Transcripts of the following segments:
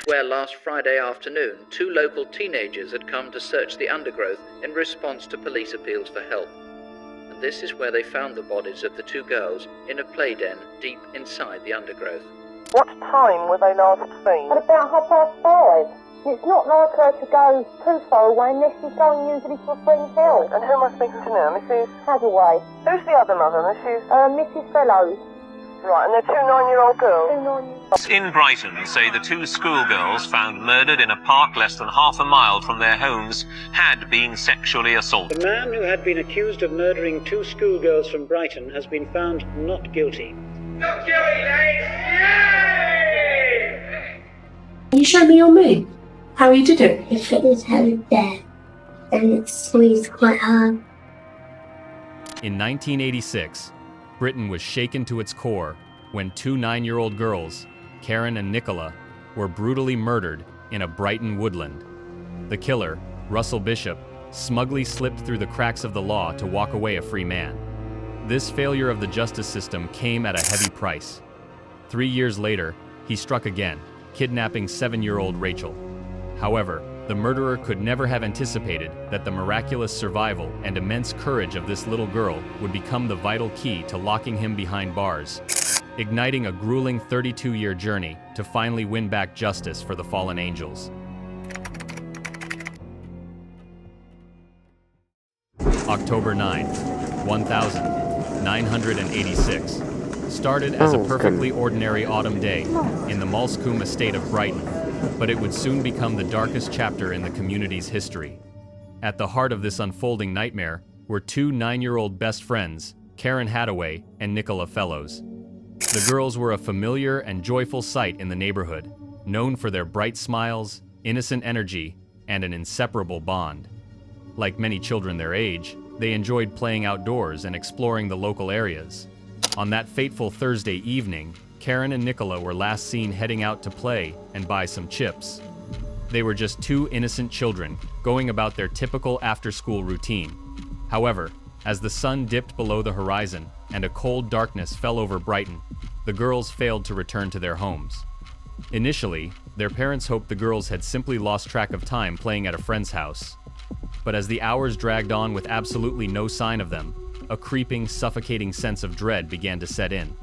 where last Friday afternoon 2 local teenagers had come to search the undergrowth in response to police appeals for help. And this is where they found the bodies of the 2 girls in a play den deep inside the undergrowth. What time were they last seen? At about 5:30. It's not like her to go too far away unless she's going usually to a friend's house. And who am I speaking to now, Mrs.? Hadaway. Who's the other mother, Mrs.? Mrs. Fellows. Right, and they're 2 9-year-old girls? 2 9-year-olds. In Brighton say the 2 schoolgirls found murdered in a park less than half a mile from their homes had been sexually assaulted. The man who had been accused of murdering 2 schoolgirls from Brighton has been found not guilty. Not guilty, ladies! Yay! Can you show me your move? How you did it? He put his hand there, and it squeezed quite hard. In 1986, Britain was shaken to its core when 2 9-year-old girls, Karen and Nicola, were brutally murdered in a Brighton woodland. The killer, Russell Bishop, smugly slipped through the cracks of the law to walk away a free man. This failure of the justice system came at a heavy price. 3 years later, he struck again, kidnapping 7-year-old Rachael. However, the murderer could never have anticipated that the miraculous survival and immense courage of this little girl would become the vital key to locking him behind bars, igniting a grueling 32-year journey to finally win back justice for the fallen angels. October 9, 1986, started as a perfectly ordinary autumn day in the Malscombe estate of Brighton, but it would soon become the darkest chapter in the community's history. At the heart of this unfolding nightmare were 2 9-year-old best friends, Karen Hadaway and Nicola Fellows. The girls were a familiar and joyful sight in the neighborhood, known for their bright smiles, innocent energy, and an inseparable bond. Like many children their age, they enjoyed playing outdoors and exploring the local areas. On that fateful Thursday evening, Karen and Nicola were last seen heading out to play and buy some chips. They were just 2 innocent children going about their typical after-school routine. However, as the sun dipped below the horizon and a cold darkness fell over Brighton, the girls failed to return to their homes. Initially, their parents hoped the girls had simply lost track of time playing at a friend's house. But as the hours dragged on with absolutely no sign of them, a creeping, suffocating sense of dread began to set in.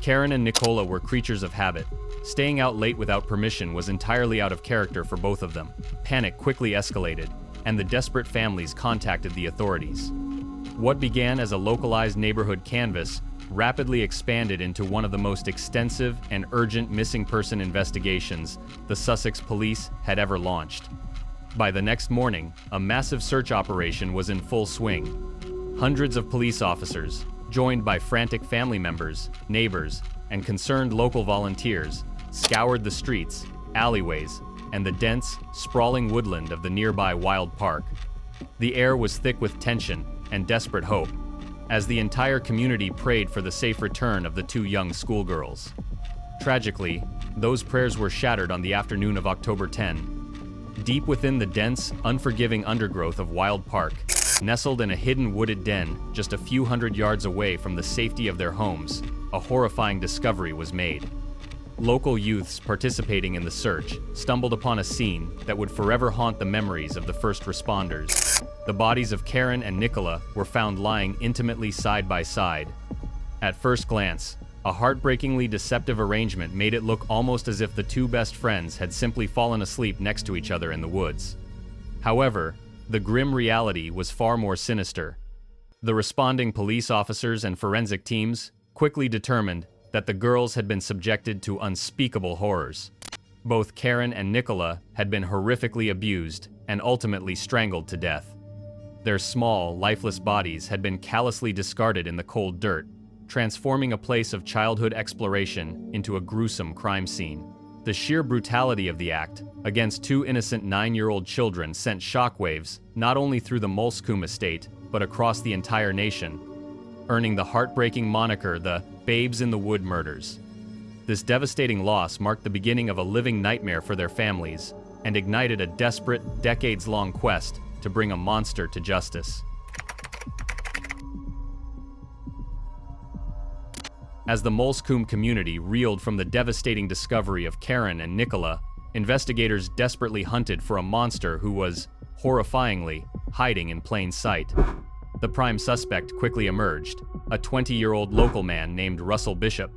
Karen and Nicola were creatures of habit. Staying out late without permission was entirely out of character for both of them. Panic quickly escalated, and the desperate families contacted the authorities. What began as a localized neighborhood canvass rapidly expanded into one of the most extensive and urgent missing person investigations the Sussex police had ever launched. By the next morning, a massive search operation was in full swing. Hundreds of police officers, joined by frantic family members, neighbors, and concerned local volunteers, scoured the streets, alleyways, and the dense, sprawling woodland of the nearby Wild Park. The air was thick with tension and desperate hope, as the entire community prayed for the safe return of the 2 young schoolgirls. Tragically, those prayers were shattered on the afternoon of October 10. Deep within the dense, unforgiving undergrowth of Wild Park, nestled in a hidden wooded den just a few hundred yards away from the safety of their homes, a horrifying discovery was made. Local youths participating in the search stumbled upon a scene that would forever haunt the memories of the first responders. The bodies of Karen and Nicola were found lying intimately side by side. At first glance, a heartbreakingly deceptive arrangement made it look almost as if the 2 best friends had simply fallen asleep next to each other in the woods. However, the grim reality was far more sinister. The responding police officers and forensic teams quickly determined that the girls had been subjected to unspeakable horrors. Both Karen and Nicola had been horrifically abused and ultimately strangled to death. Their small, lifeless bodies had been callously discarded in the cold dirt, transforming a place of childhood exploration into a gruesome crime scene. The sheer brutality of the act against 2 innocent 9-year-old children sent shockwaves not only through the Malscombe estate, but across the entire nation, earning the heartbreaking moniker the Babes in the Wood murders. This devastating loss marked the beginning of a living nightmare for their families and ignited a desperate, decades-long quest to bring a monster to justice. As the Malscombe community reeled from the devastating discovery of Karen and Nicola, investigators desperately hunted for a monster who was, horrifyingly, hiding in plain sight. The prime suspect quickly emerged, a 20-year-old local man named Russell Bishop.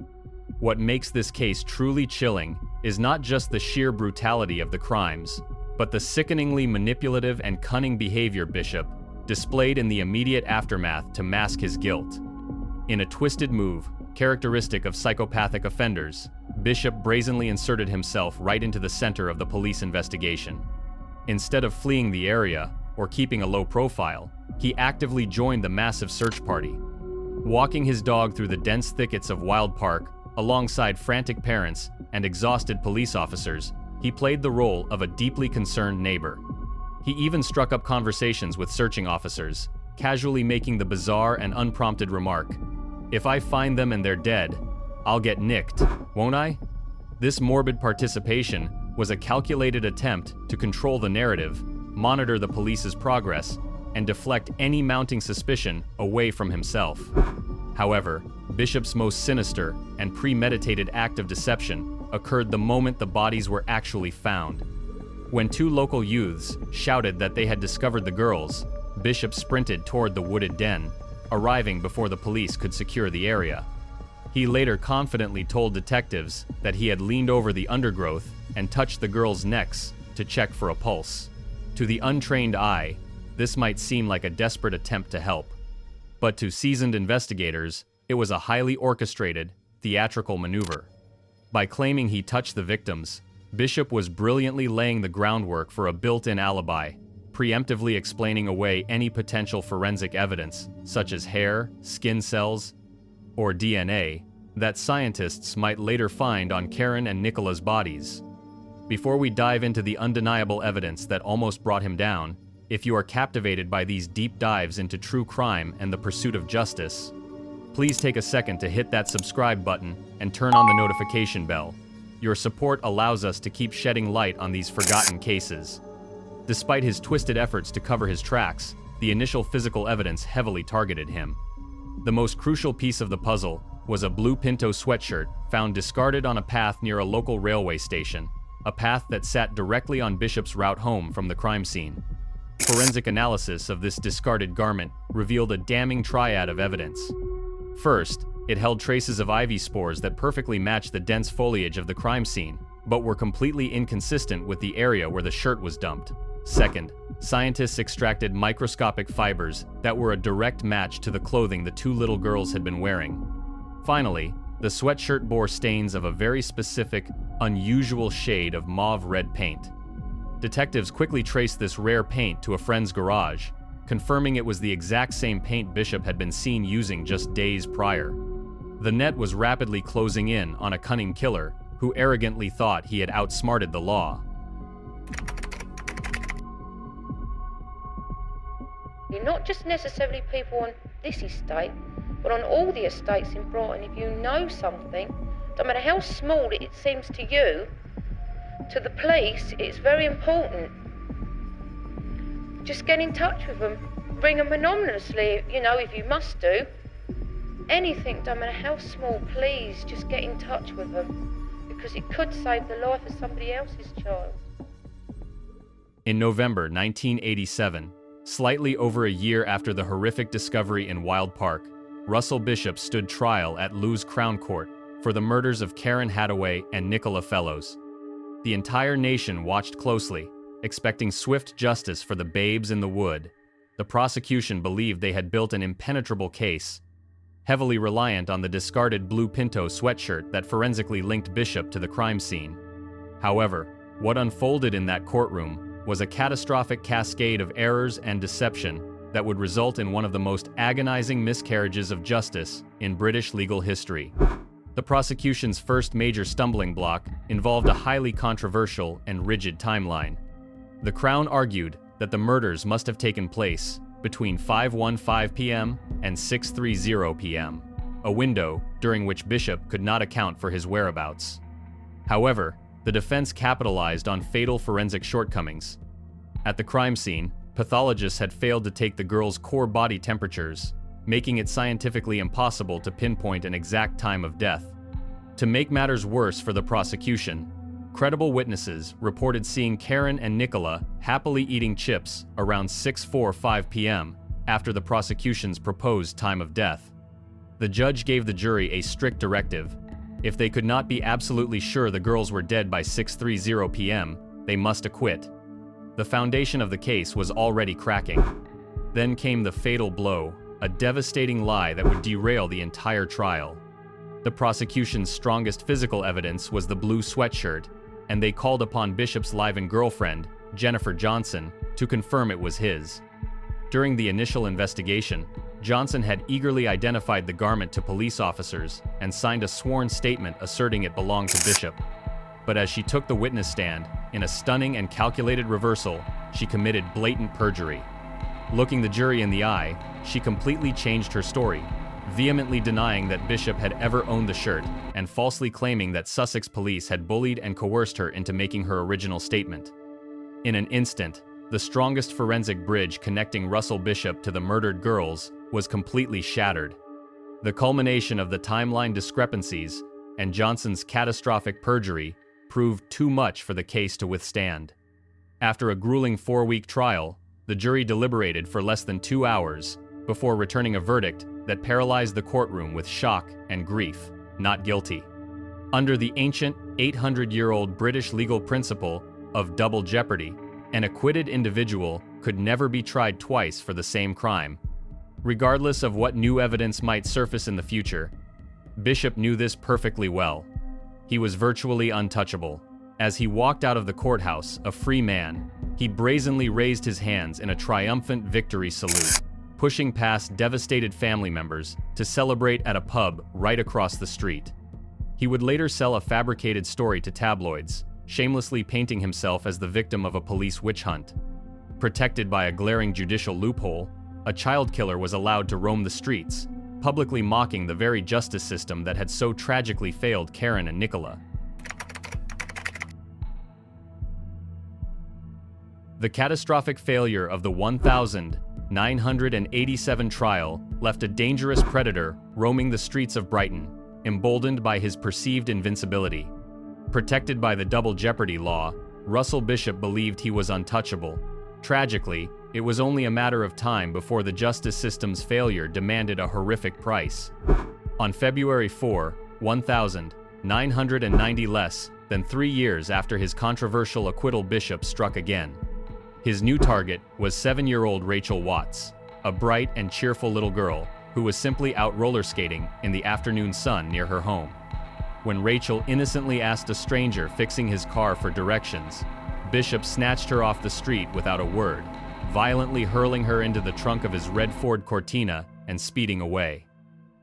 What makes this case truly chilling is not just the sheer brutality of the crimes, but the sickeningly manipulative and cunning behavior Bishop displayed in the immediate aftermath to mask his guilt. In a twisted move, characteristic of psychopathic offenders, Bishop brazenly inserted himself right into the center of the police investigation. Instead of fleeing the area or keeping a low profile, he actively joined the massive search party. Walking his dog through the dense thickets of Wild Park, alongside frantic parents and exhausted police officers, he played the role of a deeply concerned neighbor. He even struck up conversations with searching officers, casually making the bizarre and unprompted remark, "If I find them and they're dead, I'll get nicked, won't I?" This morbid participation was a calculated attempt to control the narrative, monitor the police's progress, and deflect any mounting suspicion away from himself. However, Bishop's most sinister and premeditated act of deception occurred the moment the bodies were actually found. When two local youths shouted that they had discovered the girls, Bishop sprinted toward the wooded den, arriving before the police could secure the area. He later confidently told detectives that he had leaned over the undergrowth and touched the girls' necks to check for a pulse. To the untrained eye, this might seem like a desperate attempt to help, but to seasoned investigators, it was a highly orchestrated, theatrical maneuver. By claiming he touched the victims, Bishop was brilliantly laying the groundwork for a built-in alibi, preemptively explaining away any potential forensic evidence, such as hair, skin cells, or DNA, that scientists might later find on Karen and Nicola's bodies. Before we dive into the undeniable evidence that almost brought him down, if you are captivated by these deep dives into true crime and the pursuit of justice, please take a second to hit that subscribe button and turn on the notification bell. Your support allows us to keep shedding light on these forgotten cases. Despite his twisted efforts to cover his tracks, the initial physical evidence heavily targeted him. The most crucial piece of the puzzle was a blue Pinto sweatshirt found discarded on a path near a local railway station, a path that sat directly on Bishop's route home from the crime scene. Forensic analysis of this discarded garment revealed a damning triad of evidence. First, it held traces of ivy spores that perfectly matched the dense foliage of the crime scene, but were completely inconsistent with the area where the shirt was dumped. Second, scientists extracted microscopic fibers that were a direct match to the clothing the two little girls had been wearing. Finally, the sweatshirt bore stains of a very specific, unusual shade of mauve-red paint. Detectives quickly traced this rare paint to a friend's garage, confirming it was the exact same paint Bishop had been seen using just days prior. The net was rapidly closing in on a cunning killer who arrogantly thought he had outsmarted the law. You're not just necessarily people on this estate, but on all the estates in Brighton. If you know something, no matter how small it seems to you, to the police, it's very important. Just get in touch with them. Ring them anonymously, if you must do. Anything, no matter how small, please just get in touch with them, because it could save the life of somebody else's child. In November 1987, slightly over a year after the horrific discovery in Wild Park, Russell Bishop stood trial at Lewes Crown Court for the murders of Karen Hattaway and Nicola Fellows. The entire nation watched closely, expecting swift justice for the babes in the wood. The prosecution believed they had built an impenetrable case, heavily reliant on the discarded blue Pinto sweatshirt that forensically linked Bishop to the crime scene. However, what unfolded in that courtroom was a catastrophic cascade of errors and deception that would result in one of the most agonizing miscarriages of justice in British legal history. The prosecution's first major stumbling block involved a highly controversial and rigid timeline. The Crown argued that the murders must have taken place between 5:15 p.m. and 6:30 p.m., a window during which Bishop could not account for his whereabouts. However, the defense capitalized on fatal forensic shortcomings. At the crime scene, pathologists had failed to take the girls' core body temperatures, making it scientifically impossible to pinpoint an exact time of death. To make matters worse for the prosecution, credible witnesses reported seeing Karen and Nicola happily eating chips around 6:45 p.m. after the prosecution's proposed time of death. The judge gave the jury a strict directive. If they could not be absolutely sure the girls were dead by 6:30 p.m., they must acquit. The foundation of the case was already cracking. Then came the fatal blow, a devastating lie that would derail the entire trial. The prosecution's strongest physical evidence was the blue sweatshirt, and they called upon Bishop's live-in girlfriend, Jennifer Johnson, to confirm it was his. During the initial investigation, Johnson had eagerly identified the garment to police officers and signed a sworn statement asserting it belonged to Bishop. But as she took the witness stand, in a stunning and calculated reversal, she committed blatant perjury. Looking the jury in the eye, she completely changed her story, vehemently denying that Bishop had ever owned the shirt and falsely claiming that Sussex police had bullied and coerced her into making her original statement. In an instant, the strongest forensic bridge connecting Russell Bishop to the murdered girls was completely shattered. The culmination of the timeline discrepancies and Johnson's catastrophic perjury proved too much for the case to withstand. After a grueling 4-week trial, the jury deliberated for less than 2 hours before returning a verdict that paralyzed the courtroom with shock and grief: not guilty. Under the ancient 800-year-old British legal principle of double jeopardy, an acquitted individual could never be tried twice for the same crime. Regardless of what new evidence might surface in the future, Bishop knew this perfectly well. He was virtually untouchable. As he walked out of the courthouse, a free man, he brazenly raised his hands in a triumphant victory salute, pushing past devastated family members to celebrate at a pub right across the street. He would later sell a fabricated story to tabloids, shamelessly painting himself as the victim of a police witch hunt. Protected by a glaring judicial loophole, a child killer was allowed to roam the streets, publicly mocking the very justice system that had so tragically failed Karen and Nicola. The catastrophic failure of the 1987 trial left a dangerous predator roaming the streets of Brighton, emboldened by his perceived invincibility. Protected by the double jeopardy law, Russell Bishop believed he was untouchable. Tragically, it was only a matter of time before the justice system's failure demanded a horrific price. On February 4, 1990, less than 3 years after his controversial acquittal, Bishop struck again. His new target was 7-year-old Rachael Watts, a bright and cheerful little girl who was simply out roller skating in the afternoon sun near her home. When Rachael innocently asked a stranger fixing his car for directions, Bishop snatched her off the street without a word, violently hurling her into the trunk of his red Ford Cortina and speeding away.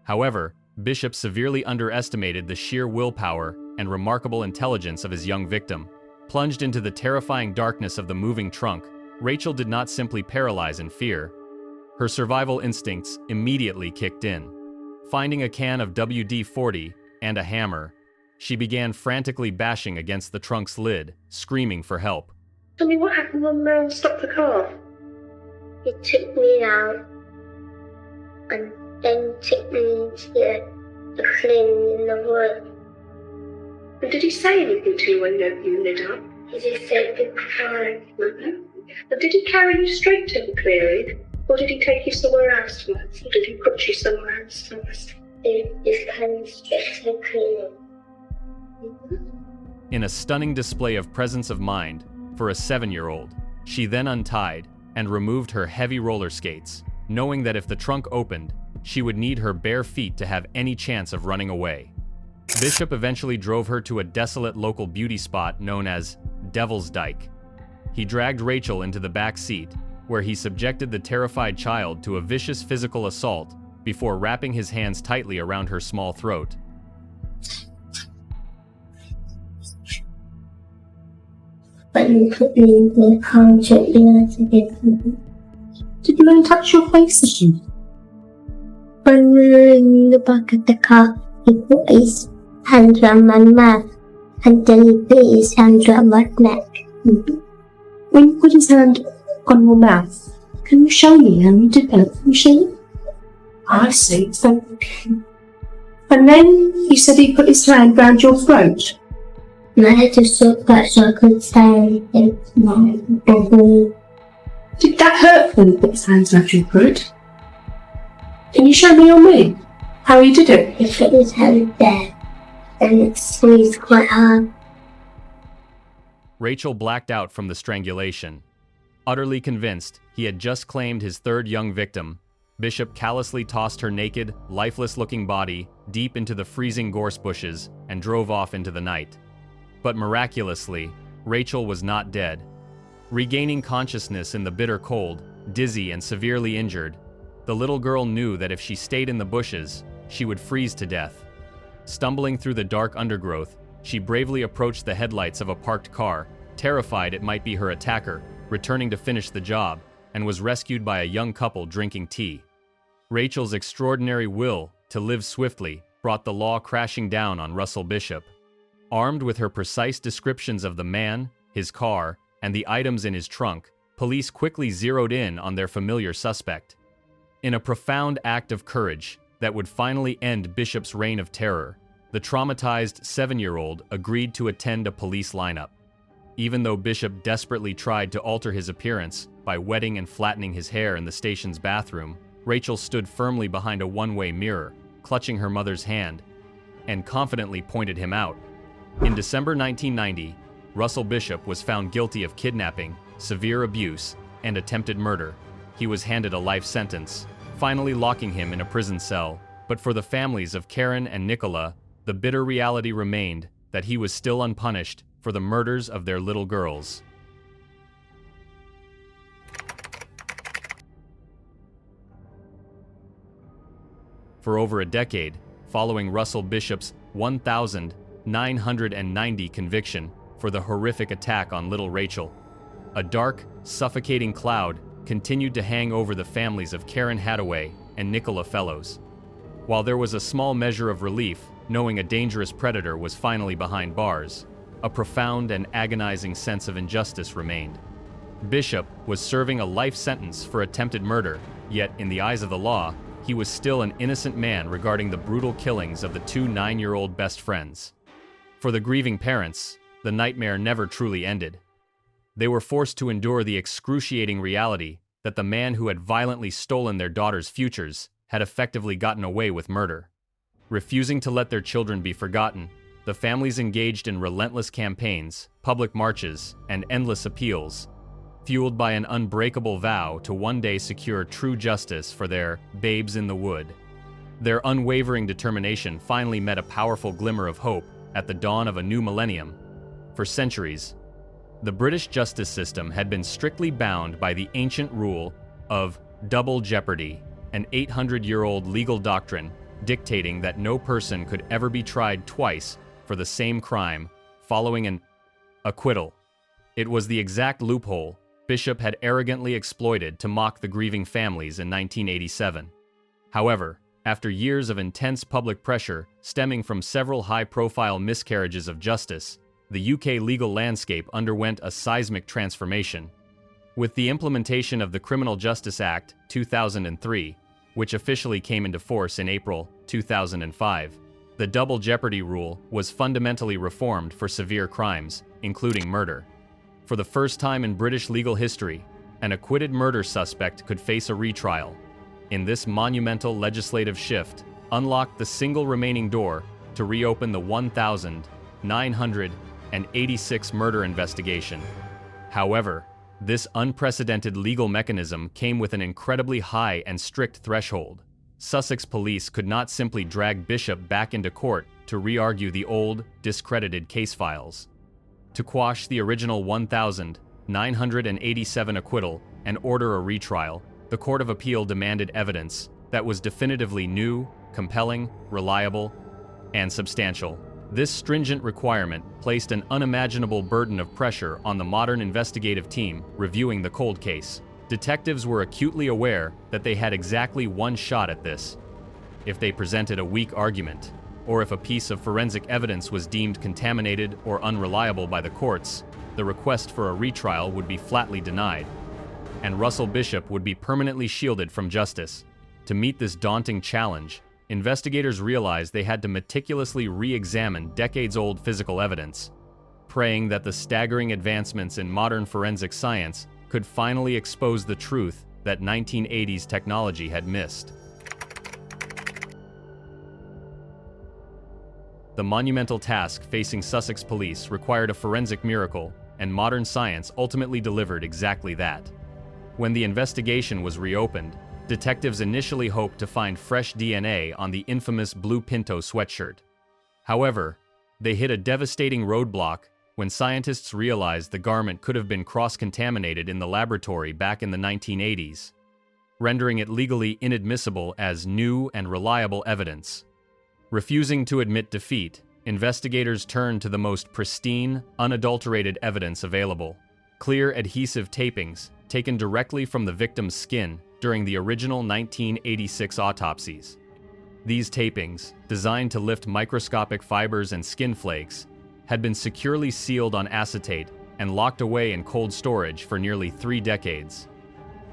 However, Bishop severely underestimated the sheer willpower and remarkable intelligence of his young victim. Plunged into the terrifying darkness of the moving trunk, Rachael did not simply paralyze in fear. Her survival instincts immediately kicked in. Finding a can of WD-40 and a hammer, she began frantically bashing against the trunk's lid, screaming for help. Tell me what happened when Mel stopped the car. He took me out and then took me into the cleaning in the wood. And did he say anything to you when you lit up? He just said goodbye. And did he carry you straight to the clearing? Or did he take you somewhere else first? Or did he put you somewhere else first? He just came straight to the cleaning. In a stunning display of presence of mind for a 7-year-old, she then untied and removed her heavy roller skates, knowing that if the trunk opened, she would need her bare feet to have any chance of running away. Bishop eventually drove her to a desolate local beauty spot known as Devil's Dyke. He dragged Rachael into the back seat, where he subjected the terrified child to a vicious physical assault before wrapping his hands tightly around her small throat. But you put me in the car gently as I did. Did you let him touch your face again? When we were in the back of the car, he put his hands around my mouth and then he put his hands around my neck. When you put his hand on your mouth, can you show me how you did that? Can you show me? I see, thank you. And then you said he put his hand round your throat. And I had to soak that so I couldn't stand in my bubble. Did that hurt when you put his hands around your throat? Can you show me your move? How you did it? He put his hand there, and it squeezed quite hard. Rachael blacked out from the strangulation. Utterly convinced he had just claimed his third young victim, Bishop callously tossed her naked, lifeless-looking body deep into the freezing gorse bushes and drove off into the night. But miraculously, Rachael was not dead. Regaining consciousness in the bitter cold, dizzy and severely injured, the little girl knew that if she stayed in the bushes, she would freeze to death. Stumbling through the dark undergrowth, she bravely approached the headlights of a parked car, terrified it might be her attacker, returning to finish the job, and was rescued by a young couple drinking tea. Rachael's extraordinary will to live swiftly brought the law crashing down on Russell Bishop. Armed with her precise descriptions of the man, his car, and the items in his trunk, police quickly zeroed in on their familiar suspect. In a profound act of courage that would finally end Bishop's reign of terror, the traumatized 7-year-old agreed to attend a police lineup. Even though Bishop desperately tried to alter his appearance by wetting and flattening his hair in the station's bathroom, Rachael stood firmly behind a one-way mirror, clutching her mother's hand, and confidently pointed him out. In December 1990, Russell Bishop was found guilty of kidnapping, severe abuse, and attempted murder. He was handed a life sentence, finally locking him in a prison cell. But for the families of Karen and Nicola, the bitter reality remained that he was still unpunished for the murders of their little girls. For over a decade, following Russell Bishop's 1,990 conviction for the horrific attack on little Rachael, a dark, suffocating cloud continued to hang over the families of Karen Hadaway and Nicola Fellows. While there was a small measure of relief knowing a dangerous predator was finally behind bars, a profound and agonizing sense of injustice remained. Bishop was serving a life sentence for attempted murder, yet in the eyes of the law, he was still an innocent man regarding the brutal killings of the two 9-year-old best friends. For the grieving parents, the nightmare never truly ended. They were forced to endure the excruciating reality that the man who had violently stolen their daughters' futures had effectively gotten away with murder. Refusing to let their children be forgotten, the families engaged in relentless campaigns, public marches, and endless appeals, fueled by an unbreakable vow to one day secure true justice for their babes in the wood. Their unwavering determination finally met a powerful glimmer of hope at the dawn of a new millennium. For centuries, the British justice system had been strictly bound by the ancient rule of double jeopardy, an 800-year-old legal doctrine dictating that no person could ever be tried twice for the same crime following an acquittal. It was the exact loophole Bishop had arrogantly exploited to mock the grieving families in 1987. However, after years of intense public pressure stemming from several high-profile miscarriages of justice, the UK legal landscape underwent a seismic transformation. With the implementation of the Criminal Justice Act 2003, which officially came into force in April 2005, the double jeopardy rule was fundamentally reformed for severe crimes, including murder. For the first time in British legal history, an acquitted murder suspect could face a retrial. In this monumental legislative shift, unlocked the single remaining door to reopen the 1,986 murder investigation. However, this unprecedented legal mechanism came with an incredibly high and strict threshold. Sussex police could not simply drag Bishop back into court to re-argue the old, discredited case files. To quash the original 1,987 acquittal and order a retrial, the Court of Appeal demanded evidence that was definitively new, compelling, reliable, and substantial. This stringent requirement placed an unimaginable burden of pressure on the modern investigative team reviewing the cold case. Detectives were acutely aware that they had exactly one shot at this. If they presented a weak argument, or if a piece of forensic evidence was deemed contaminated or unreliable by the courts, the request for a retrial would be flatly denied, and Russell Bishop would be permanently shielded from justice. To meet this daunting challenge, investigators realized they had to meticulously re-examine decades-old physical evidence. praying that the staggering advancements in modern forensic science could finally expose the truth that 1980s technology had missed. The monumental task facing Sussex police required a forensic miracle, and modern science ultimately delivered exactly that. When the investigation was reopened, detectives initially hoped to find fresh DNA on the infamous blue Pinto sweatshirt. However, they hit a devastating roadblock when scientists realized the garment could have been cross-contaminated in the laboratory back in the 1980s, rendering it legally inadmissible as new and reliable evidence. Refusing to admit defeat, investigators turned to the most pristine, unadulterated evidence available: clear adhesive tapings taken directly from the victim's skin during the original 1986 autopsies. These tapings, designed to lift microscopic fibers and skin flakes, had been securely sealed on acetate and locked away in cold storage for nearly 3 decades.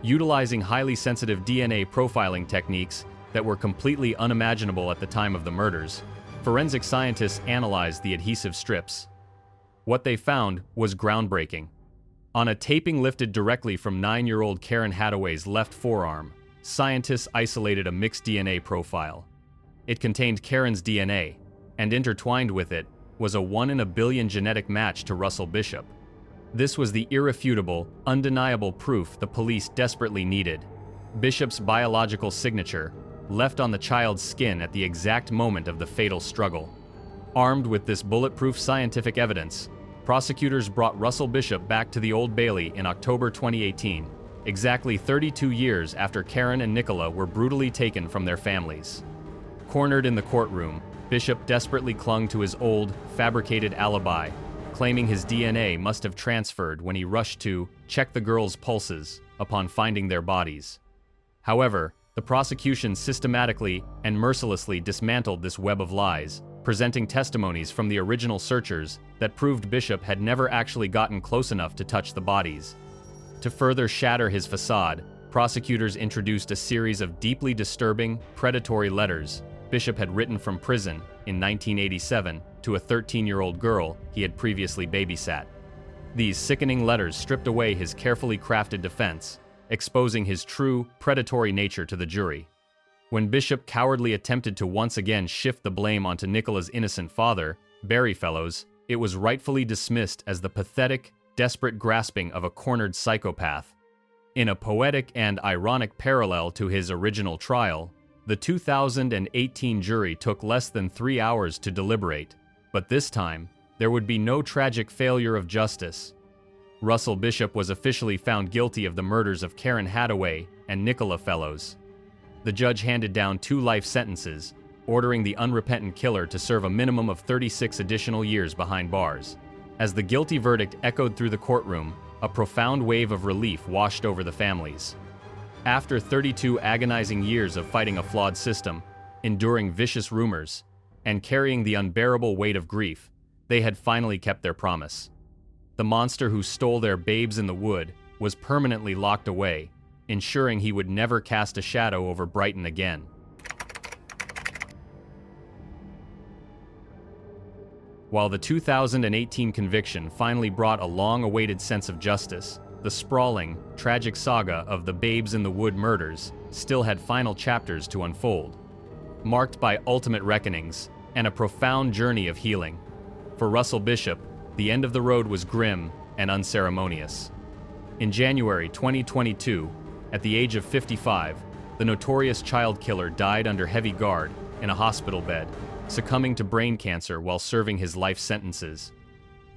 Utilizing highly sensitive DNA profiling techniques that were completely unimaginable at the time of the murders, forensic scientists analyzed the adhesive strips. What they found was groundbreaking. On a taping lifted directly from 9-year-old Karen Hadaway's left forearm, scientists isolated a mixed DNA profile. It contained Karen's DNA, and intertwined with it was a 1 in a billion genetic match to Russell Bishop. This was the irrefutable, undeniable proof the police desperately needed: Bishop's biological signature, left on the child's skin at the exact moment of the fatal struggle. Armed with this bulletproof scientific evidence, prosecutors brought Russell Bishop back to the Old Bailey in October 2018, exactly 32 years after Karen and Nicola were brutally taken from their families. Cornered in the courtroom, Bishop desperately clung to his old, fabricated alibi, claiming his DNA must have transferred when he rushed to check the girls' pulses upon finding their bodies. However, the prosecution systematically and mercilessly dismantled this web of lies, presenting testimonies from the original searchers that proved Bishop had never actually gotten close enough to touch the bodies. To further shatter his facade, prosecutors introduced a series of deeply disturbing, predatory letters Bishop had written from prison in 1987 to a 13-year-old girl he had previously babysat. These sickening letters stripped away his carefully crafted defense, exposing his true, predatory nature to the jury. When Bishop cowardly attempted to once again shift the blame onto Nicola's innocent father, Barry Fellows, it was rightfully dismissed as the pathetic, desperate grasping of a cornered psychopath. In a poetic and ironic parallel to his original trial, the 2018 jury took less than 3 hours to deliberate, but this time, there would be no tragic failure of justice. Russell Bishop was officially found guilty of the murders of Karen Hadaway and Nicola Fellows. The judge handed down 2 life sentences, ordering the unrepentant killer to serve a minimum of 36 additional years behind bars. As the guilty verdict echoed through the courtroom, a profound wave of relief washed over the families. After 32 agonizing years of fighting a flawed system, enduring vicious rumors, and carrying the unbearable weight of grief, they had finally kept their promise. The monster who stole their babes in the wood was permanently locked away, ensuring he would never cast a shadow over Brighton again. While the 2018 conviction finally brought a long-awaited sense of justice, the sprawling, tragic saga of the Babes in the Wood murders still had final chapters to unfold, marked by ultimate reckonings and a profound journey of healing. For Russell Bishop, the end of the road was grim and unceremonious. In January 2022, at the age of 55, the notorious child killer died under heavy guard in a hospital bed, succumbing to brain cancer while serving his life sentences.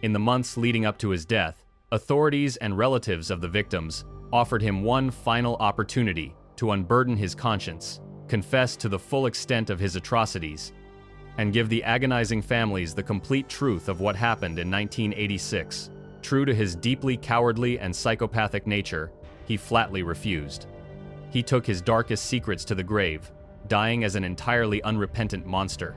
In the months leading up to his death, authorities and relatives of the victims offered him one final opportunity to unburden his conscience, confess to the full extent of his atrocities, and give the agonizing families the complete truth of what happened in 1986. True to his deeply cowardly and psychopathic nature, he flatly refused. He took his darkest secrets to the grave, dying as an entirely unrepentant monster.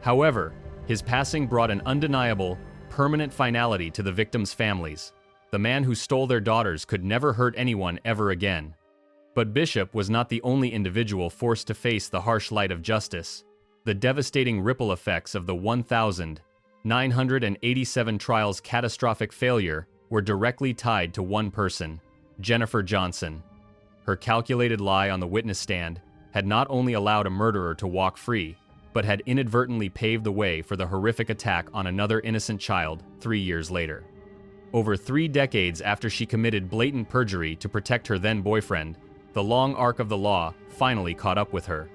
However, his passing brought an undeniable, permanent finality to the victims' families. The man who stole their daughters could never hurt anyone ever again. But Bishop was not the only individual forced to face the harsh light of justice. The devastating ripple effects of the 1,000 987 trials' catastrophic failure were directly tied to one person, Jennifer Johnson. Her calculated lie on the witness stand had not only allowed a murderer to walk free, but had inadvertently paved the way for the horrific attack on another innocent child 3 years later. Over 3 decades after she committed blatant perjury to protect her then-boyfriend, the long arc of the law finally caught up with her.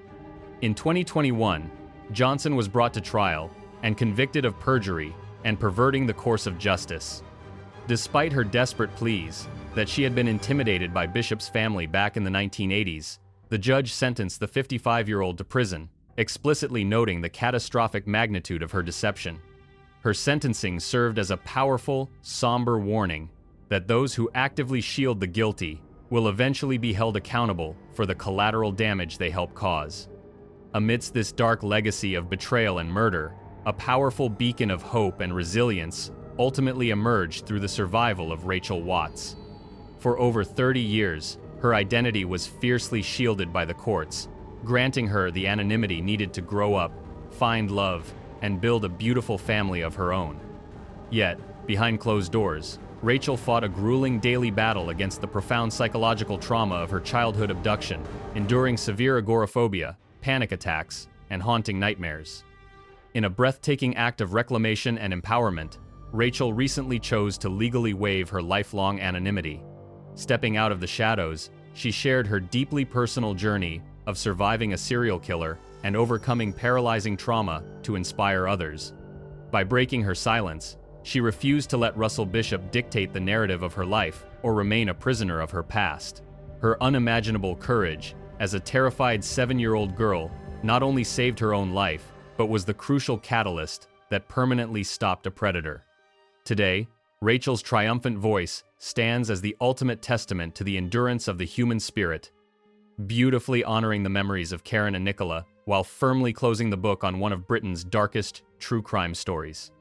In 2021, Johnson was brought to trial and convicted of perjury and perverting the course of justice. Despite her desperate pleas that she had been intimidated by Bishop's family back in the 1980s, the judge sentenced the 55-year-old to prison, explicitly noting the catastrophic magnitude of her deception. Her sentencing served as a powerful, somber warning that those who actively shield the guilty will eventually be held accountable for the collateral damage they help cause. Amidst this dark legacy of betrayal and murder, a powerful beacon of hope and resilience ultimately emerged through the survival of Rachael Watts. For over 30 years, her identity was fiercely shielded by the courts, granting her the anonymity needed to grow up, find love, and build a beautiful family of her own. Yet, behind closed doors, Rachael fought a grueling daily battle against the profound psychological trauma of her childhood abduction, enduring severe agoraphobia, panic attacks, and haunting nightmares. In a breathtaking act of reclamation and empowerment, Rachael recently chose to legally waive her lifelong anonymity. Stepping out of the shadows, she shared her deeply personal journey of surviving a serial killer and overcoming paralyzing trauma to inspire others. By breaking her silence, she refused to let Russell Bishop dictate the narrative of her life or remain a prisoner of her past. Her unimaginable courage as a terrified 7-year-old girl not only saved her own life, but was the crucial catalyst that permanently stopped a predator. Today, Rachael's triumphant voice stands as the ultimate testament to the endurance of the human spirit, beautifully honoring the memories of Karen and Nicola while firmly closing the book on one of Britain's darkest true crime stories.